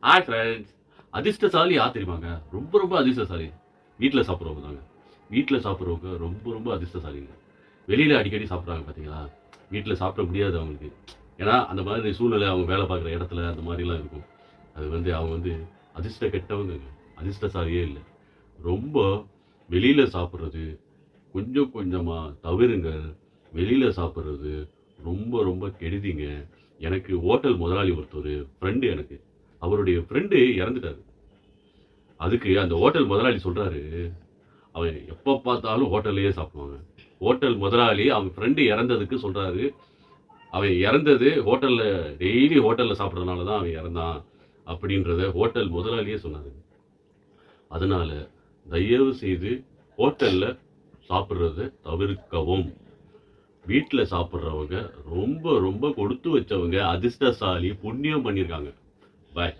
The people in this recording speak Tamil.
Hi friends. அதிர்ஷ்டசாலி யார் தெரியுமாங்க? ரொம்ப ரொம்ப அதிர்ஷ்டசாலி. வீட்ல சாப்பிடுறவங்க தாங்க. வீட்ல சாப்பிடுறவங்க ரொம்ப ரொம்ப அதிர்ஷ்டசாலிங்க. வெளியில அடிக்கடி சாப்பிடுறாங்க பார்த்தீங்களா? வீட்ல சாப்பிட முடியாது அவங்களுக்கு. ஏன்னா, அந்த மாதிரி சூழ்நிலை அவங்க வேலை பார்க்குற இடத்துல அந்த மாரிலாம் இருக்கும். அது வந்து அவங்க வந்து அதிர்ஷ்ட கெட்டவங்கங்க. அதிர்ஷ்டசாலியே இல்ல. ரொம்ப வெளியில சாப்பிடுறது கொஞ்சம் கொஞ்சமா தவிருங்க. வெளியில சாப்பிடுறது ரொம்ப ரொம்ப கெடுதிங்க. எனக்கு ஹோட்டல் முதலாளி ஒருத்தரு ஃப்ரெண்ட் எனக்கு. அவருடைய ஃப்ரெண்டு இறந்துட்டாரு. அதுக்கு அந்த ஹோட்டல் முதலாளி சொல்றாரு, அவன் எப்ப பார்த்தாலும் ஹோட்டல்லயே சாப்பிடுவாங்க. ஹோட்டல் முதலாளி அவங்க ஃப்ரெண்டு இறந்ததுக்கு சொல்றாரு, அவன் இறந்தது ஹோட்டல்ல டெய்லி ஹோட்டல்ல சாப்பிடுறதுனால தான் அவன் இறந்தான். அப்படின்றத ஹோட்டல் முதலாளியே சொன்னாருங்க. அதனால தயவு செய்து ஹோட்டல்ல சாப்பிடுறத தவிர்க்கவும். வீட்ல சாப்பிடுறவங்க ரொம்ப ரொம்ப கொடுத்து வச்சவங்க, அதிர்ஷ்டசாலி, புண்ணியம் பண்ணியிருக்காங்க. பாய்.